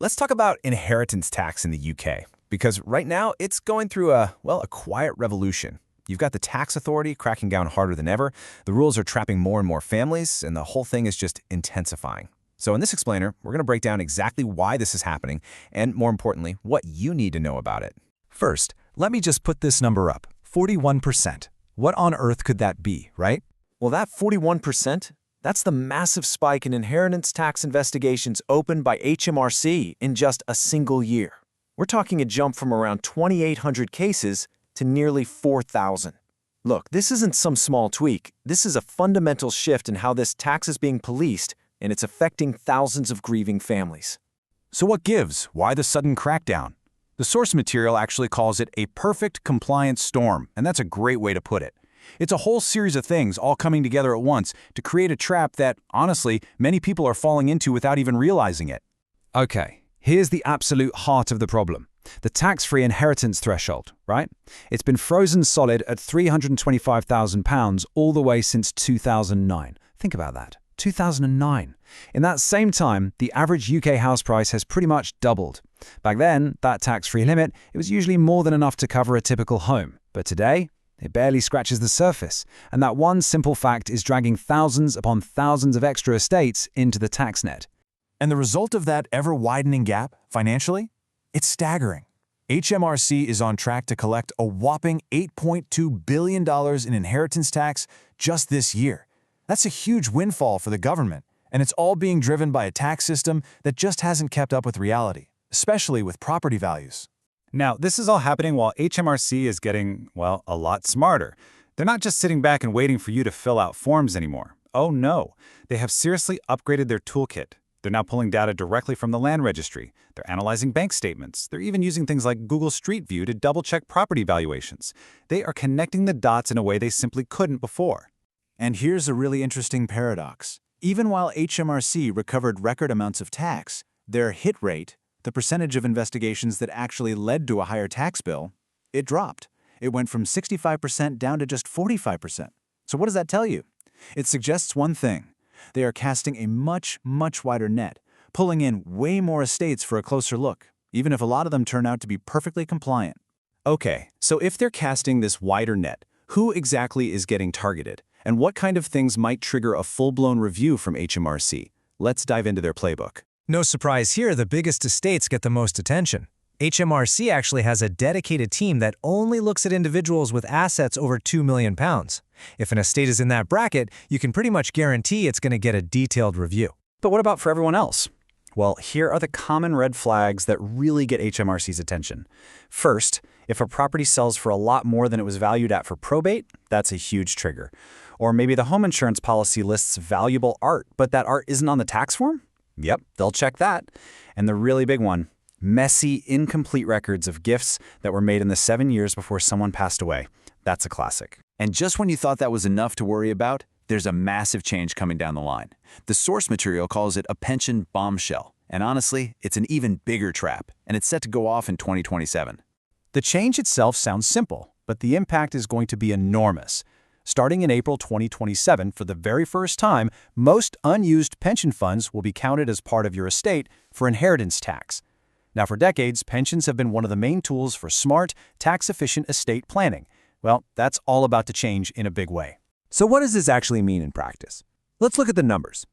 Let's talk about inheritance tax in the UK, because right now it's going through a quiet revolution. You've got the tax authority cracking down harder than ever, the rules are trapping more and more families, and the whole thing is just intensifying. So in this explainer, we're going to break down exactly why this is happening, and more importantly, what you need to know about it. First, let me just put this number up, 41%. What on earth could that be, right? Well, that 41%, that's the massive spike in inheritance tax investigations opened by HMRC in just a single year. We're talking a jump from around 2,800 cases to nearly 4,000. Look, this isn't some small tweak. This is a fundamental shift in how this tax is being policed, and it's affecting thousands of grieving families. So what gives? Why the sudden crackdown? The source material actually calls it a perfect compliance storm, and that's a great way to put it. It's a whole series of things all coming together at once to create a trap that, honestly, many people are falling into without even realizing it. Okay, here's the absolute heart of the problem. The tax-free inheritance threshold, right? It's been frozen solid at £325,000 all the way since 2009. Think about that. 2009. In that same time, the average UK house price has pretty much doubled. Back then, that tax-free limit, it was usually more than enough to cover a typical home. But today, it barely scratches the surface, and that one simple fact is dragging thousands upon thousands of extra estates into the tax net. And the result of that ever-widening gap, financially? It's staggering. HMRC is on track to collect a whopping $8.2 billion in inheritance tax just this year. That's a huge windfall for the government, and it's all being driven by a tax system that just hasn't kept up with reality, especially with property values. Now, this is all happening while HMRC is getting, well, a lot smarter. They're not just sitting back and waiting for you to fill out forms anymore. Oh no, they have seriously upgraded their toolkit. They're now pulling data directly from the land registry. They're analyzing bank statements. They're even using things like Google Street View to double-check property valuations. They are connecting the dots in a way they simply couldn't before. And here's a really interesting paradox. Even while HMRC recovered record amounts of tax, their hit rate, the percentage of investigations that actually led to a higher tax bill, it dropped. It went from 65% down to just 45%. So what does that tell you? It suggests one thing. They are casting a much wider net, pulling in way more estates for a closer look, even if a lot of them turn out to be perfectly compliant. Okay, so if they're casting this wider net, who exactly is getting targeted? And what kind of things might trigger a full-blown review from HMRC? Let's dive into their playbook. No surprise here, the biggest estates get the most attention. HMRC actually has a dedicated team that only looks at individuals with assets over £2 million. If an estate is in that bracket, you can pretty much guarantee it's going to get a detailed review. But what about for everyone else? Well, here are the common red flags that really get HMRC's attention. First, if a property sells for a lot more than it was valued at for probate, that's a huge trigger. Or maybe the home insurance policy lists valuable art, but that art isn't on the tax form? Yep, they'll check that. And the really big one, messy, incomplete records of gifts that were made in the 7 years before someone passed away. That's a classic. And just when you thought that was enough to worry about, there's a massive change coming down the line. The source material calls it a pension bombshell. And honestly, it's an even bigger trap, and it's set to go off in 2027. The change itself sounds simple, but the impact is going to be enormous. Starting in April 2027, for the very first time, most unused pension funds will be counted as part of your estate for inheritance tax. Now, for decades, pensions have been one of the main tools for smart, tax-efficient estate planning. Well, that's all about to change in a big way. So what does this actually mean in practice? Let's look at the numbers.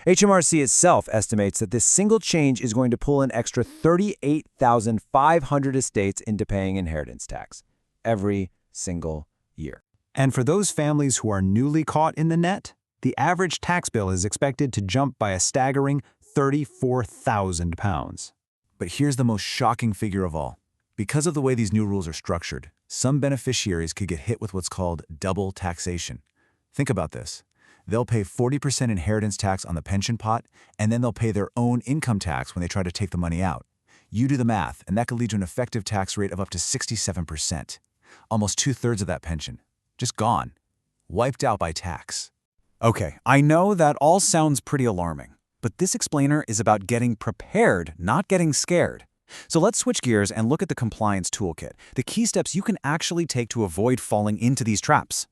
HMRC itself estimates that this single change is going to pull an extra 38,500 estates into paying inheritance tax every single year. And for those families who are newly caught in the net, the average tax bill is expected to jump by a staggering £34,000. But here's the most shocking figure of all. Because of the way these new rules are structured, some beneficiaries could get hit with what's called double taxation. Think about this. They'll pay 40% inheritance tax on the pension pot, and then they'll pay their own income tax when they try to take the money out. You do the math, and that could lead to an effective tax rate of up to 67%. Almost 2/3 of that pension. Just gone. Wiped out by tax. Okay, I know that all sounds pretty alarming, but this explainer is about getting prepared, not getting scared. So let's switch gears and look at the compliance toolkit, the key steps you can actually take to avoid falling into these traps.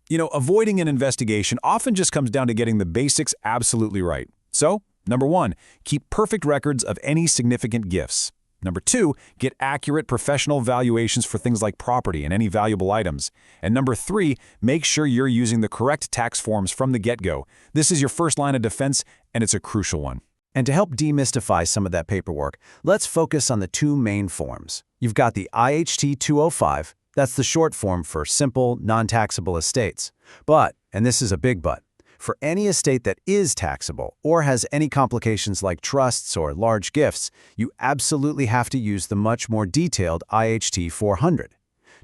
You know, avoiding an investigation often just comes down to getting the basics absolutely right. So, Number 1, keep perfect records of any significant gifts. Number 2, get accurate professional valuations for things like property and any valuable items. And number 3, make sure you're using the correct tax forms from the get-go. This is your first line of defense, and it's a crucial one. And to help demystify some of that paperwork, let's focus on the two main forms. You've got the IHT 205, that's the short form for simple, non-taxable estates. But, and this is a big but, for any estate that is taxable or has any complications like trusts or large gifts, you absolutely have to use the much more detailed IHT 400.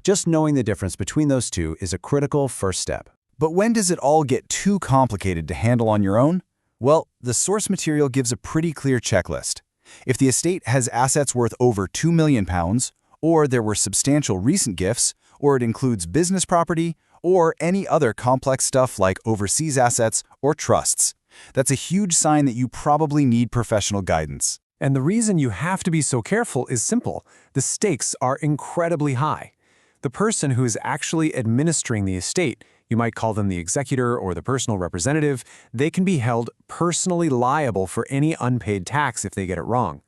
Just knowing the difference between those two is a critical first step. But when does it all get too complicated to handle on your own? Well, the source material gives a pretty clear checklist. If the estate has assets worth over £2 million, or there were substantial recent gifts, or it includes business property, or any other complex stuff like overseas assets or trusts, that's a huge sign that you probably need professional guidance. And the reason you have to be so careful is simple. The stakes are incredibly high. The person who is actually administering the estate, you might call them the executor or the personal representative, they can be held personally liable for any unpaid tax if they get it wrong.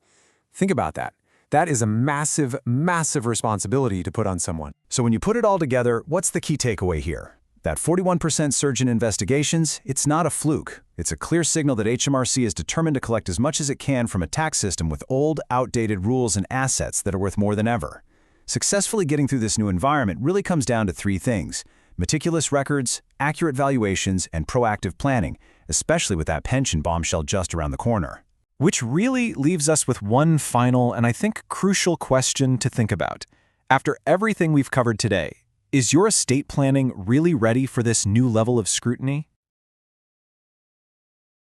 Think about that. That is a massive, massive responsibility to put on someone. So when you put it all together, what's the key takeaway here? That 41% surge in investigations, it's not a fluke. It's a clear signal that HMRC is determined to collect as much as it can from a tax system with old, outdated rules and assets that are worth more than ever. Successfully getting through this new environment really comes down to three things: meticulous records, accurate valuations, and proactive planning, especially with that pension bombshell just around the corner. Which really leaves us with one final and I think crucial question to think about. After everything we've covered today, is your estate planning really ready for this new level of scrutiny?